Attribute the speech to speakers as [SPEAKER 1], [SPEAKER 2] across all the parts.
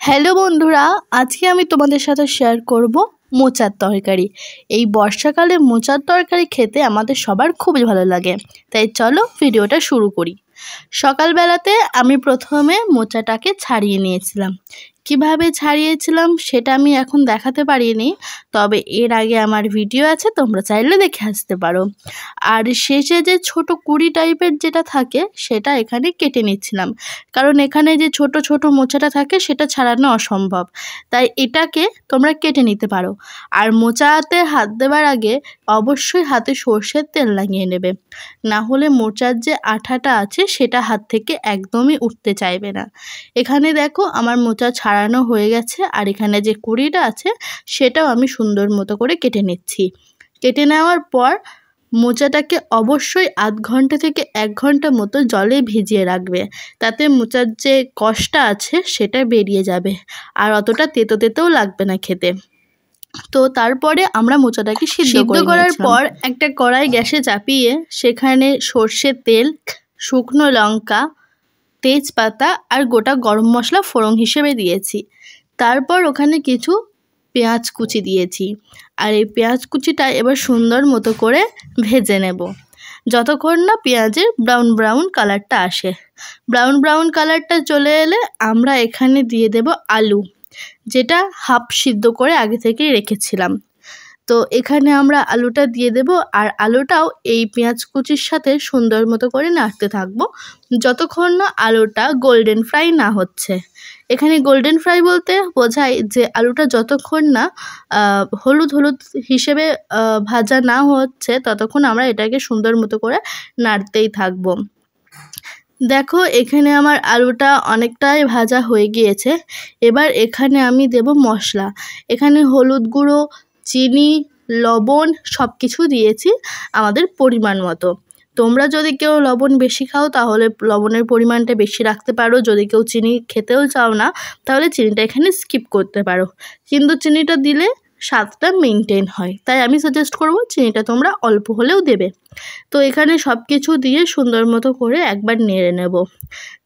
[SPEAKER 1] Hello বন্ধুরা, আজকে আমি তোমাদের সাথে শেয়ার করব মোচার তরকারি। এই বর্ষাকালে মোচার তরকারি খেতে আমাদের সবার খুবই ভালো লাগে, তাই চলো ভিডিওটা শুরু করি। সকালবেলাতে আমি প্রথমে মোচাটাকে ছাড়িয়ে নিয়েছিলাম। কিভাবে ছাড়িয়েছিলাম সেটা আমি এখন দেখাতে পারিনি, তবে এর আগে আমার ভিডিও আছে, তোমরা চাইলে দেখে আসতে পারো। আর শেষে যে ছোট কুড়ি টাইপের যেটা থাকে সেটা এখানে কেটে নিচ্ছিলাম, কারণ এখানে যে ছোট ছোট মোচাটা থাকে সেটা ছাড়ানো অসম্ভব, তাই এটাকে তোমরা কেটে নিতে পারো। আর মোচাতে হাত দেওয়ার আগে অবশ্যই হাতে সর্ষের তেল লাগিয়ে নেবে, না হলে মোচার যে আঠাটা আছে সেটা হাত থেকে একদমই উঠতে চাইবে না। এখানে দেখো আমার মোচা ছাড়ানো হয়ে গেছে, আর এখানে যে কুড়িটা আছে সেটাও আমি সুন্দর মতো করে কেটে নিচ্ছি। কেটে নেওয়ার পর মোচাটাকে অবশ্যই আধ ঘন্টা থেকে 1 ঘন্টা মতো জলে ভিজিয়ে রাখবে, তাতে মোচার যে কষটা আছে সেটা বেরিয়ে যাবে, আর অতটা তেতো তেতোও লাগবে না খেতে। তো তারপরে আমরা মোচাটাকে সিদ্ধ করার পর একটা কড়াই গ্যাসে চাপিয়ে সেখানে সর্ষের তেল, শুকনো লঙ্কা, তেজপাতা আর গোটা গরম মশলা ফোড়ন হিসেবে দিয়েছি। তারপর ওখানে কিছু পেঁয়াজ কুচি দিয়েছি, আর এই পেঁয়াজ কুচিটা এবার সুন্দর মতো করে ভেজে নেব, যতক্ষণ না পেঁয়াজের ব্রাউন ব্রাউন কালারটা আসে। ব্রাউন ব্রাউন কালারটা চলে এলে আমরা এখানে দিয়ে দেব আলু, যেটা হাফ সিদ্ধ করে আগে থেকেই রেখেছিলাম। তো এখানে আমরা আলুটা দিয়ে দেব, আর আলুটাও এই পেঁয়াজ কুচির সাথে সুন্দর মতো করে নাড়তে থাকবো যতক্ষণ না আলুটা গোল্ডেন ফ্রাই না হচ্ছে। এখানে গোল্ডেন ফ্রাই বলতে বোঝায় যে আলুটা যতক্ষণ না হলুদ হলুদ হিসেবে ভাজা না হচ্ছে ততক্ষণ আমরা এটাকে সুন্দর মতো করে নাড়তেই থাকবো। দেখো এখানে আমার আলুটা অনেকটাই ভাজা হয়ে গিয়েছে। এবার এখানে আমি দেব মশলা। এখানে হলুদ গুঁড়ো, চিনি, লবণ সব কিছু দিয়েছি আমাদের পরিমাণ মতো। তোমরা যদি কেউ লবণ বেশি খাও তাহলে লবণের পরিমাণটা বেশি রাখতে পারো, যদি কেউ চিনি খেতেও চাও না তাহলে চিনিটা এখানে স্কিপ করতে পারো, কিন্তু চিনিটা দিলে স্বাদটা মেনটেন হয়, তাই আমি সাজেস্ট করব চিনিটা তোমরা অল্প হলেও দেবে। তো এখানে সব কিছু দিয়ে সুন্দর মতো করে একবার নেড়ে নেব।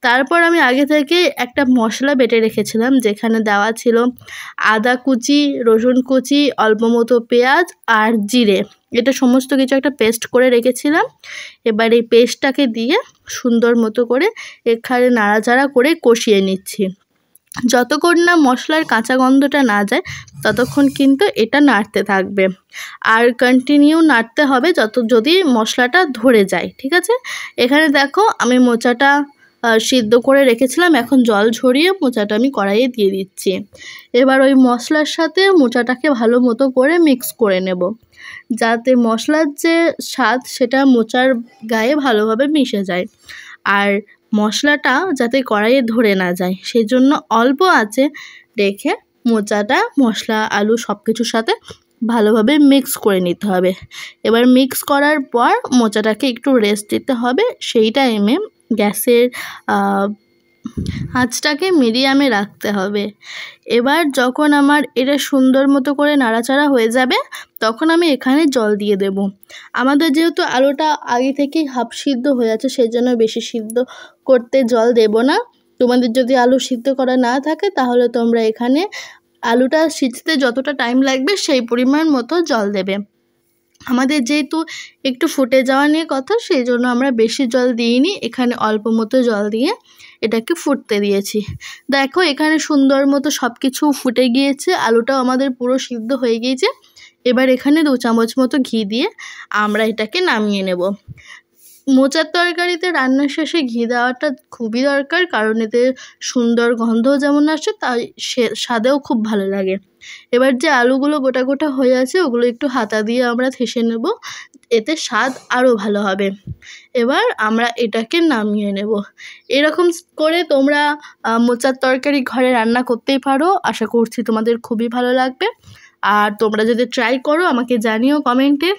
[SPEAKER 1] তারপর আমি আগে থেকে একটা মশলা বেটে রেখেছিলাম, যেখানে দেওয়া ছিল আদা কুচি, রসুন কুচি, অল্প মতো পেঁয়াজ আর জিরে, এটা সমস্ত কিছু একটা পেস্ট করে রেখেছিলাম। এবার এই পেস্টটাকে দিয়ে সুন্দর মতো করে এখানে নাড়াচাড়া করে কষিয়ে নিচ্ছি। যতক্ষণ না মশলার কাঁচা গন্ধটা না যায় ততক্ষণ কিন্তু এটা নাড়তে থাকবে, আর কন্টিনিউ নাড়তে হবে যদি মশলাটা ধরে যায়, ঠিক আছে। এখানে দেখো আমি মোচাটা সিদ্ধ করে রেখেছিলাম, এখন জল ঝরিয়ে মোচাটা আমি কড়াইয়ে দিয়ে দিচ্ছি। এবার ওই মশলার সাথে মোচাটাকে ভালো মতো করে মিক্স করে নেব, যাতে মশলার যে স্বাদ সেটা মোচার গায়ে ভালোভাবে মিশে যায়, আর মশলাটা যাতে কড়াইয়ে ধরে না যায় সেই জন্য অল্প আঁচে রেখে মোচাটা মশলা আলু সব কিছুর সাথে ভালোভাবে মিক্স করে নিতে হবে। এবার মিক্স করার পর মোচাটাকে একটু রেস্ট দিতে হবে, সেই টাইমে গ্যাসের আঁচটাকে মিডিয়ামে রাখতে হবে। এবার যখন আমার এটা সুন্দর মতো করে নাড়াচাড়া হয়ে যাবে তখন আমি এখানে জল দিয়ে দেব। আমাদের যেহেতু আলুটা আগে থেকেই হাফ সিদ্ধ হয়ে আছে সেই জন্য বেশি সিদ্ধ করতে জল দেব না। তোমাদের যদি আলু সিদ্ধ করা না থাকে তাহলে তোমরা এখানে আলুটা সিদ্ধতে যতটা টাইম লাগবে সেই পরিমাণ মতো জল দেবে। আমাদের যেহেতু একটু ফুটে যাওয়া নিয়ে কথা, সেই জন্য আমরা বেশি জল দিইনি, এখানে অল্প মতো জল দিয়ে এটাকে ফুটতে দিয়েছি। দেখো এখানে সুন্দর মতো সব কিছু ফুটে গিয়েছে, আলুটাও আমাদের পুরো সিদ্ধ হয়ে গিয়েছে। এবার এখানে 2 চামচ মতো ঘি দিয়ে আমরা এটাকে নামিয়ে নেব। মোচার তরকারিতে রান্নার শেষে ঘি দেওয়াটা খুবই দরকার, কারণ এতে সুন্দর গন্ধও যেমন আসে তাই স্বাদেও খুব ভালো লাগে। এবার যে আলুগুলো গোটা গোটা হয়ে আছে ওগুলো একটু হাতা দিয়ে আমরা থেসে নেব, এতে স্বাদ আরও ভালো হবে। এবার আমরা এটাকে নামিয়ে নেব। এরকম করে তোমরা মোচার তরকারি ঘরে রান্না করতেই পারো, আশা করছি তোমাদের খুবই ভালো লাগবে। আর তোমরা যদি ট্রাই করো আমাকে জানিও কমেন্টে।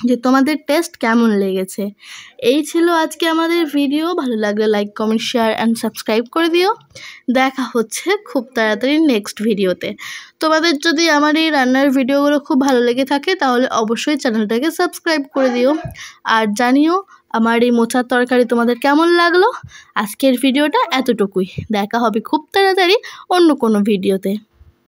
[SPEAKER 1] যে তোমাদের টেস্ট কেমন লেগেছে। এই ছিল আজকে আমাদের ভিডিও। ভালো লাগলে like comment share and subscribe করে দিও। দেখা হচ্ছে খুব তাড়াতাড়ি নেক্সট ভিডিওতে। তোমাদের যদি আমার এই রান্নার ভিডিওগুলো খুব ভালো লেগে থাকে তাহলে অবশ্যই চ্যানেলটাকে সাবস্ক্রাইব করে দিও, আর জানিও আমার এই মোচার তরকারি তোমাদের কেমন লাগলো। আজকের ভিডিওটা এতটুকুই, দেখা হবে খুব তাড়াতাড়ি অন্য কোনো ভিডিওতে।